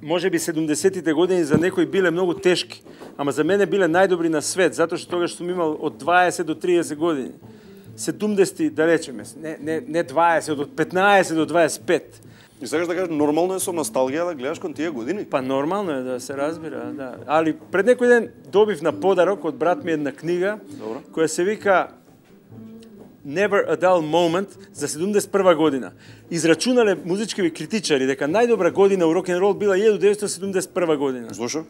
S19: можеби 70-тите години за некои биле многу тешки, ама за мене биле најдобри на свет, затоа што тогаш сум имал од 20 до 30 години. 70-ти, да речеме, не 20, од 15 до 25.
S4: И сакаш да кажеш, нормално е со носталгија да гледаш кон тие години?
S19: Па нормално е да се разбира, да. Али пред некој ден добив на подарок од брат ми една книга, која се вика Never a Dull Moment за 71 година. Израчунале музички критичари дека најдобра година у рок-н-рол била 1971 година.
S4: Зошто?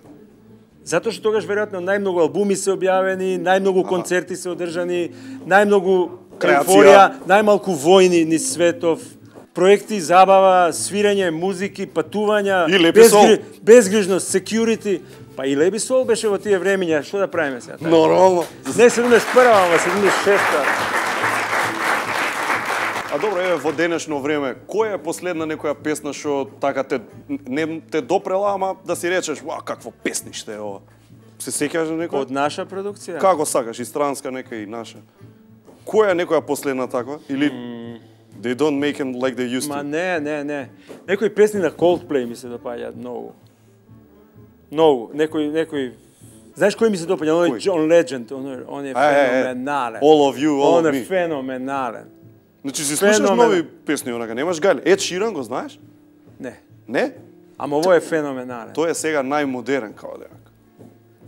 S19: Затоа што тогаш веројатно најмногу албуми се објавени, најмногу концерти се одржани, најмногу еуфорија, најмалку војни низ светов, проекти, забава, свирење, музики, патувања, безгрижност, security. Па и Лепи сол беше во тие времиња, што да правиме сега?
S4: Нормално.
S19: Не 71-а, ама 76-та.
S4: А добро, еве во денешно време, која е последна некоја песна што така не те допрела, ама да си речеш, ва, какво песниште е ова? Се сеќаш на некоја?
S19: Од наша продукција?
S4: Како сакаш, и странска нека и наша. Која е некоја последна таква? Или they don't make them like they used to?
S19: Ма не. Некои песни на Coldplay ми се допаѓаат многу. Многу. Некои... Знаеш кој ми се допаѓа? Он е John Legend, он е феноменален.
S4: All of you, all of me.
S19: Он е феноменален.
S4: Значи си слушаш нови песни, онака, немаш гале. Ед Ширан го знаеш?
S19: Не.
S4: Не?
S19: Ама ово е феноменален.
S4: Тој е сега најмодерен, као дека.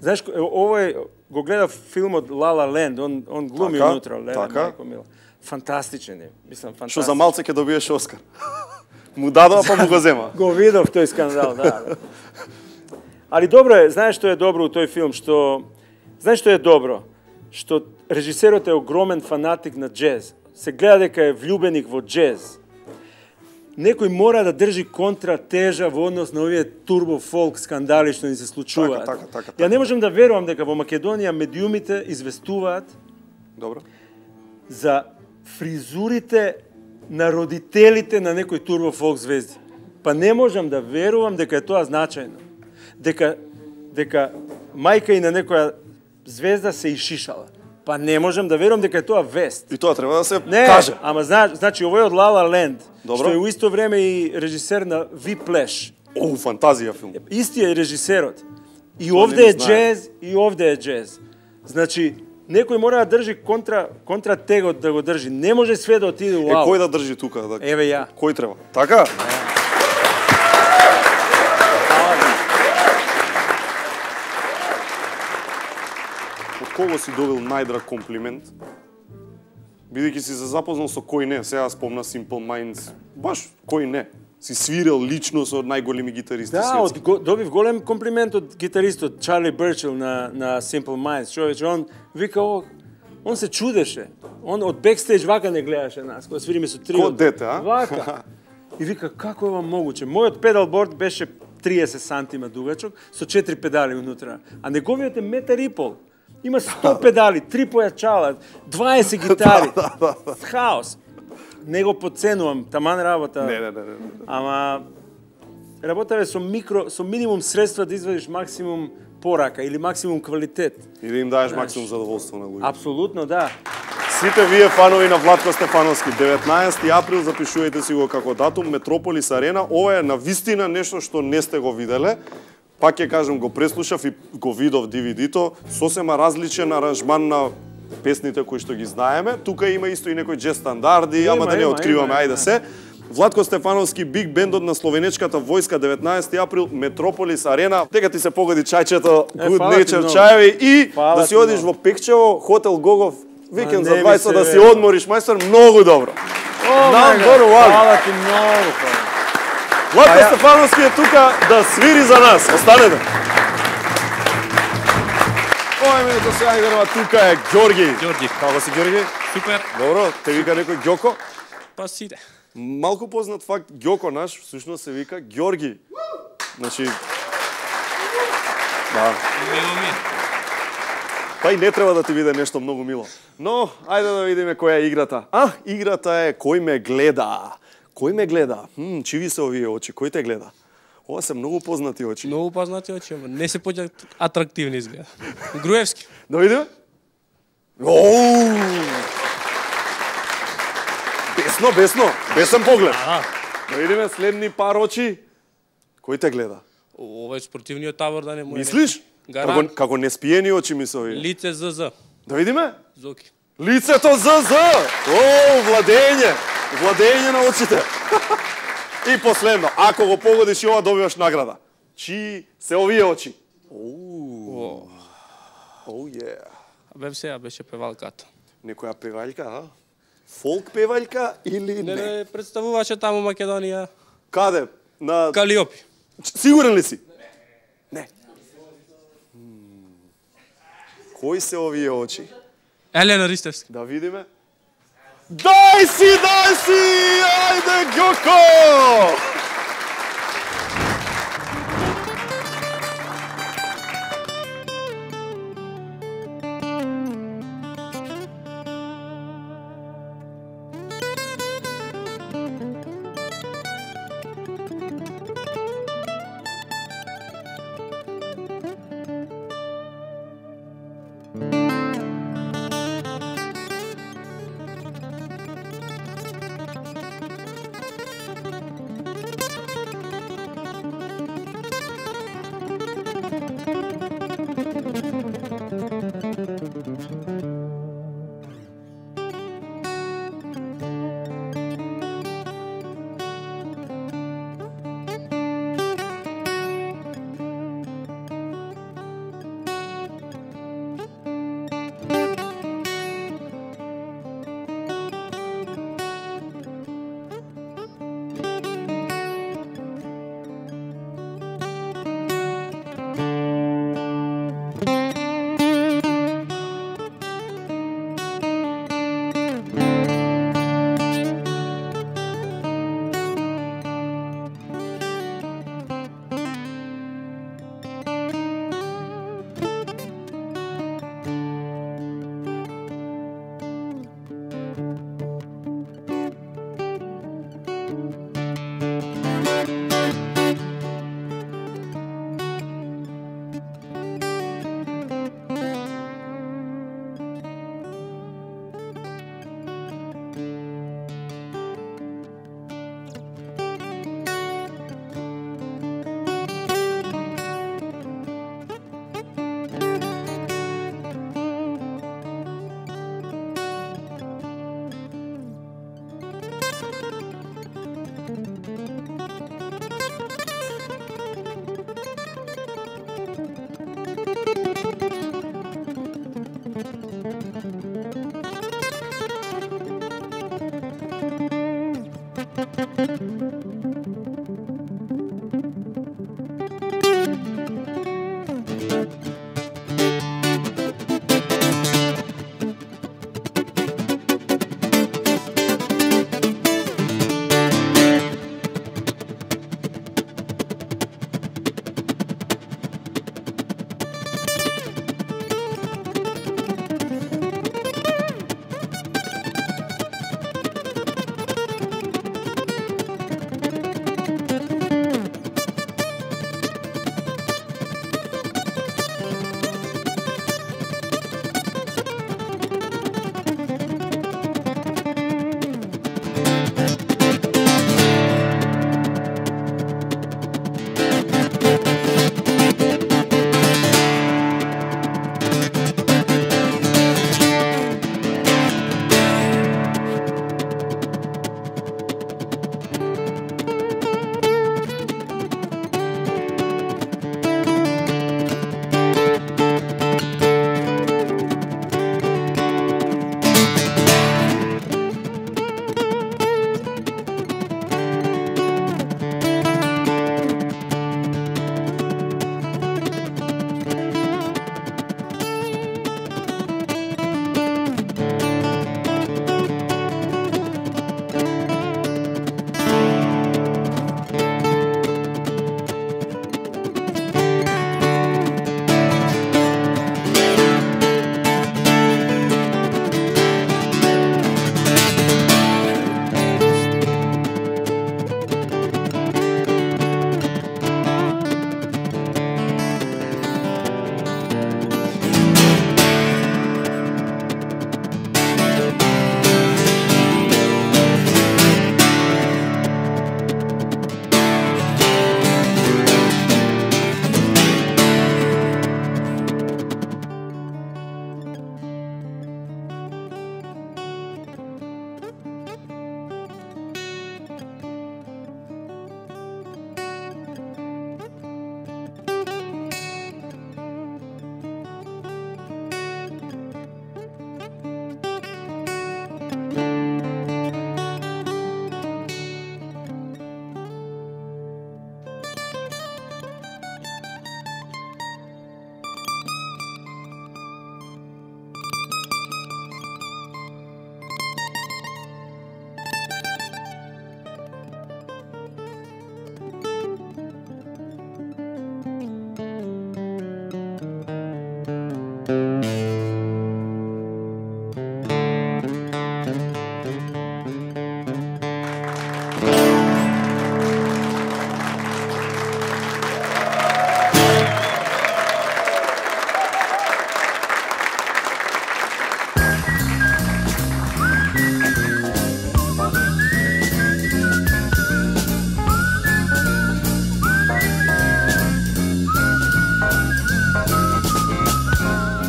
S19: Знаеш, ово е, го гледав филмот La La Land, он глуми унутра, мајко мила. Фантастичен е, мислам, фантастичен.
S4: Што за малце ќе добиеш Оскар. Му дадоа, па му го зема.
S19: Го видов тој скандал, да. Ali dobro je, знаеш што е добро у тој филм, знаеш што е добро? Што режисерот е огромен фанатик на джез. Се гледа дека е влюбеник во джез. Некој мора да држи контра тежа во однос на овие турбо фолк скандали што ни се случуваат.
S4: Така.
S19: Ја не можам да верувам дека во Македонија медиумите известуваат
S4: Добро.
S19: за фризурите на родителите на некои турбо фолк звезди. Па не можам да верувам дека е тоа значајно. Дека мајка и на некоја звезда се ишишала. Па не можам да верувам дека е тоа вест.
S4: И тоа треба да се
S19: Не,
S4: каже.
S19: ама значи овој од La La Land,
S4: Добро.
S19: што е у исто време и режисер на Whiplash.
S4: Фантазија филм.
S19: Истиот е режисерот. И
S4: Тоа
S19: овде
S4: не
S19: е
S4: знае.
S19: джез, и овде е джез. Значи, некој мора да држи контра тегот да го држи. Не може све да отиде у аут.
S4: Кој да држи тука?
S19: Еве ја.
S4: Кој треба? Така? Од кого си добил најдраг комплимент? Бидејќи си се запознал со кој не, сега спомна Simple Minds, баш кој не? Си свирил лично со најголеми гитаристи светски.
S19: Добив голем комплимент од гитаристот Чарли Бърчил на Simple Minds. Човече, он вика, он се чудеше. Он од бекстејдж вака не гледаше нас, кога свириме со трио.
S4: Ко дете, а?
S19: Вака. И вика, како е ова могуче? Мојот педалборд беше 30 сантима дугачок, со 4 педали унутра. А неговиот е метар и пол. Има 100 педали, 3 појачала, 20 гитари. Хаос. Не го подценувам, таман работа.
S4: Не.
S19: Ама работа е со минимум средства да извадиш максимум порака или максимум квалитет.
S4: И да им даеш максимум задоволство на луѓето.
S19: Апсолутно, да.
S4: Сите вие фанови на Владко Стефановски, 19 април, запишувајте си го како датум, Метрополис Арена. Ова е навистина нешто што не сте го виделе. Пак ќе кажам, го преслушав и го видов DVD-то, сосема различен аранжман на песните кои што ги знаеме. Тука има исто и некои джез стандарди, ама да не откриваме, ајде се. Владко Стефановски, биг бендот на Словенечката војска, 19 април, Метрополис Арена. Дека ти се погоди чајчето, Good Nature чајеви и да си одиш во Пекчево, хотел Гогов, викенд за 20 да си одмориш, мајстор, многу добро. Number one.
S19: Фала ти многу.
S4: Владко Стефановски е тука да свири за нас. Останете. Ова минуто сега играва тука е Ѓорги.
S20: Ѓорги.
S4: Како си, Ѓорги?
S20: Супер.
S4: Добро, те вика некој Ѓоко?
S20: Па сите.
S4: Малку познат факт, Ѓоко наш, всушност се вика Ѓорги. Значи... Да. Па и не треба да ти биде нешто многу мило. Но, ајде да видиме која е играта. Играта е Кој ме гледа. Кој ме гледа? Чиви се овие очи, кој те гледа? Ова се многу познати очи.
S20: Многу познати очи, ама не се поѓа атрактивни изгледа. Груевски.
S4: Да видиме? Бесно, бесен поглед. Да видиме следни пар очи. Кој те гледа?
S20: Ова е спортивниот табор да не му е.
S4: Мислиш?
S20: Гарант.
S4: Како неспиени очи ми се овие.
S20: Лице ЗЗ.
S4: Да видиме?
S20: Зоки.
S4: Лицето ЗЗ! Владење на очите. И последно, ако го погодиш и ова, добиваш награда. Чи се овие очи?
S20: Бе сега беше певалката.
S4: Некоја певалка, а? Фолк певалка или не?
S20: Не, представуваше таму Македонија.
S4: Каде? На
S20: Калиопи.
S4: Сигурен ли си? Не. Кои се овие очи?
S20: Елена Ристевски.
S4: Да видиме. Дај си! Ајде, Ѓоко!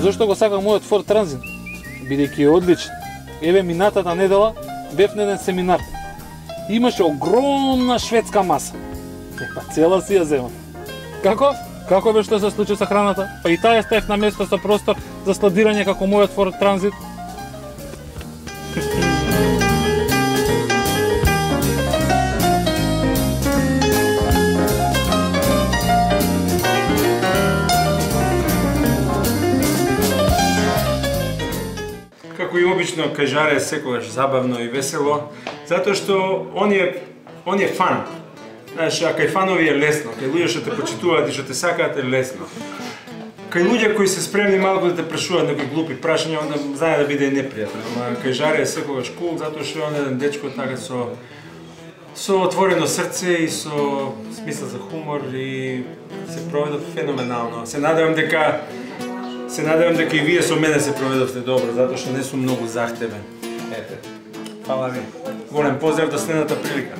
S1: Зошто го сакам мојот Ford Transit? Бидејќи е одличен. Еве минатата недела бев на еден семинар. Имаше огромна шведска маса. Па цела си ја земав. Како? Како бе што се случи со храната? Па и таа ставив на место со простор за складирање како мојот Ford Transit.
S19: Како и обично, кажаре е секогаш забавно и весело, затоа што он е фан. Знаеш, а кај фанови е лесно, кај луѓе што те почитуваат и што те сакаат е лесно. Кај луѓе кои се спремни малку да те прашуваат некои глупи прашања, онда знае да биде непријатно. Ама кај Жаре е секогаш кул, затоа што е еден дечко така со отворено срце и со смисла за хумор и се проведов феноменално. Се надевам дека и вие со мене се проведовте добро, затоа што не сум многу захтевен. Ете. Фала ви. Голем поздрав до следната прилика.